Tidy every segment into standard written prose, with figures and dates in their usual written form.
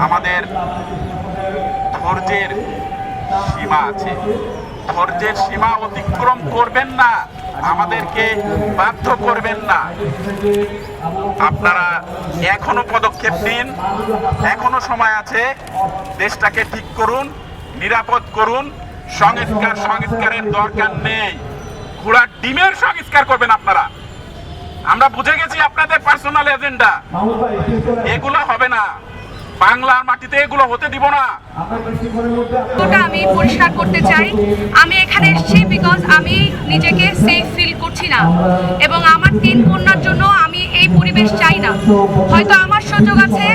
আমাদের ধৈর্যের সীমা আছে। ধৈর্যের সীমা অতিক্রম করবেন না, আমাদেরকে বাধ্য করবেন না। আপনারা এখনো পদক্ষেপ নিন, এখনো সময় আছে। দেশটাকে ঠিক করুন, নিরাপদ করুন। সংস্কারের দরকার নেই। ঘোড়ার ডিমের সংস্কার করবেন আপনারা। আমরা বুঝে গেছি আপনাদের পার্সোনাল এজেন্ডা, এগুলো হবে না। বাংলার মাটিতে এগুলো হতে দিব না। আমি পরিষ্কার করতে চাই, আমি এখানে এসেছি বিকজ আমি নিজেকে সেফ ফিল করছি না এবং আমার 3 কন্যার জন্য আমি এই পরিবেশ চাই না। হয়তো আমার সুযোগ আছে,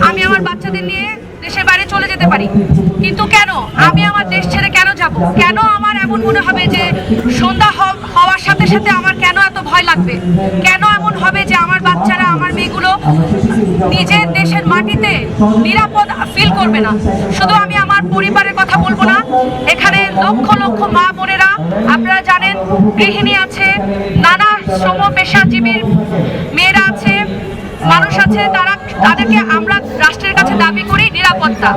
আমি আমার বাচ্চাদের নিয়ে দেশের বাইরে চলে যেতে পারি, কিন্তু কেন আমি আমার দেশ ছেড়ে কেন যাব? কেন আমার এমন মনে হবে যে সন্ধ্যা হওয়ার সাথে সাথে আমার কেন এত ভয় লাগবে? কেন এমন হবে যে আমার বাচ্চারা, আমার মেয়েগুলো নিজের দেশের মাটিতে নিরাপদ ফিল করবে না? শুধু আমি আমার পরিবারের কথা বলবো না, এখানে লক্ষ লক্ষ মা বোনেরা, আপনারা জানেন, গৃহিণী আছে, নানা শ্রম পেশাজীবীর মেয়েরা আছে, মানুষ আছে, তাদেরকে আমরা রাষ্ট্রের কাছে দাবি করি নিরাপত্তা।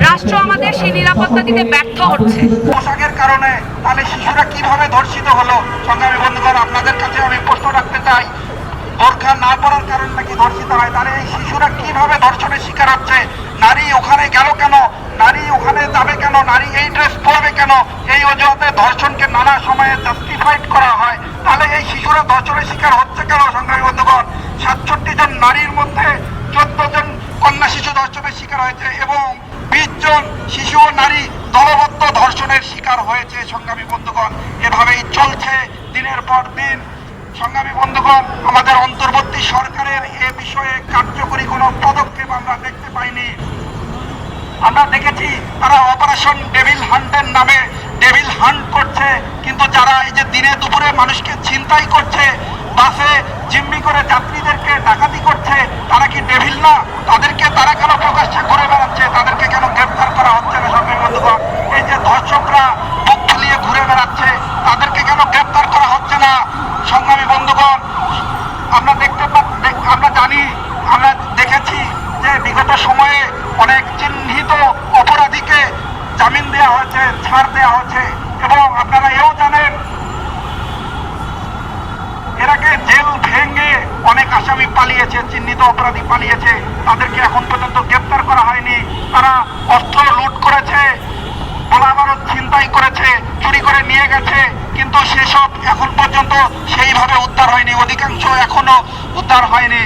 রাষ্ট্র আমাদের সেই নিরাপত্তা দিতে ব্যর্থ হচ্ছে। পোশাকের কারণে তাহলে শিশুরা কিভাবে ধর্ষিত হলো? সংগ্রামী বন্ধুগণ, আপনাদের কাছে আমি প্রশ্ন রাখতে চাই, বোরখা না পরার কারণে নাকি ধর্ষিত হয়, তাহলে এই শিশুরা কিভাবে ধর্ষণের শিকার হচ্ছে? নারী ওখানে গেল কেন? নারী ওখানে যাবে কেন? নারী এই ড্রেস পরবে কেন? এই অজুহাতে ধর্ষণকে নানা সময়ে জাস্টিফাইড করা হয়। তাহলে এই শিশুরা ধর্ষণের শিকার হচ্ছে কেন? সংগ্রামী বন্ধুগণ, 67 জন নারীর মধ্যে 14 জন কন্যা শিশু ধর্ষণের শিকার হয়েছে এবং 20 জন শিশু ও নারী দলবদ্ধ ধর্ষণের শিকার হয়েছে। সংগ্রামী বন্ধুগণ, এভাবেই চলছে দিনের পর দিন। সংগ্রামী বন্ধুগণ, আমাদের অন্তর্বর্তী সরকারের এ বিষয়ে কার্যকরী কোনো পদক্ষেপ আমরা দেখতে পাইনি। আমরা দেখেছি তারা অপারেশন ডেভিল হান্টের নামে ডেভিল হান্ট করছে, কিন্তু যারা এই যে দিনে দুপুরে মানুষকে ছিনতাই করছে, বাসে জিম্মি করে যাত্রীদেরকে ডাকাতি করছে, তারা কি ডেভিল না? তারা কেন প্রকাশ্যে ঘুরে বেড়াচ্ছে? তাদেরকে কেন গ্রেফতার করা হচ্ছে না? সংগ্রামী বন্ধুগণ, এই যে ধর্ষকরা বুক ফুলিয়ে ঘুরে বেড়াচ্ছে, তাদেরকে কেন গ্রেফতার করা হচ্ছে না? সংগ্রামী বন্ধুগণ, আমরা জানি, আমরা দেখেছি যে বিগত সময়ে অনেক চিহ্নিত অপরাধীকে জামিন দেওয়া হয়েছে, ছাড় দেওয়া হয়েছে এবং আপনারা এও জানেন এর আগে জেল ভেঙে অনেক আসামি পালিয়েছে, চিহ্নিত অপরাধী পালিয়েছে, তাদেরকে এখন পর্যন্ত গ্রেফতার করা হয়নি। তারা অস্ত্র লুট করেছে, গোলাবারুদ ছিনতাই করেছে, চুরি করে নিয়ে গেছে, কিন্তু সেসব এখন পর্যন্ত সেইভাবে উদ্ধার হয়নি, অধিকাংশ এখনো উদ্ধার হয়নি।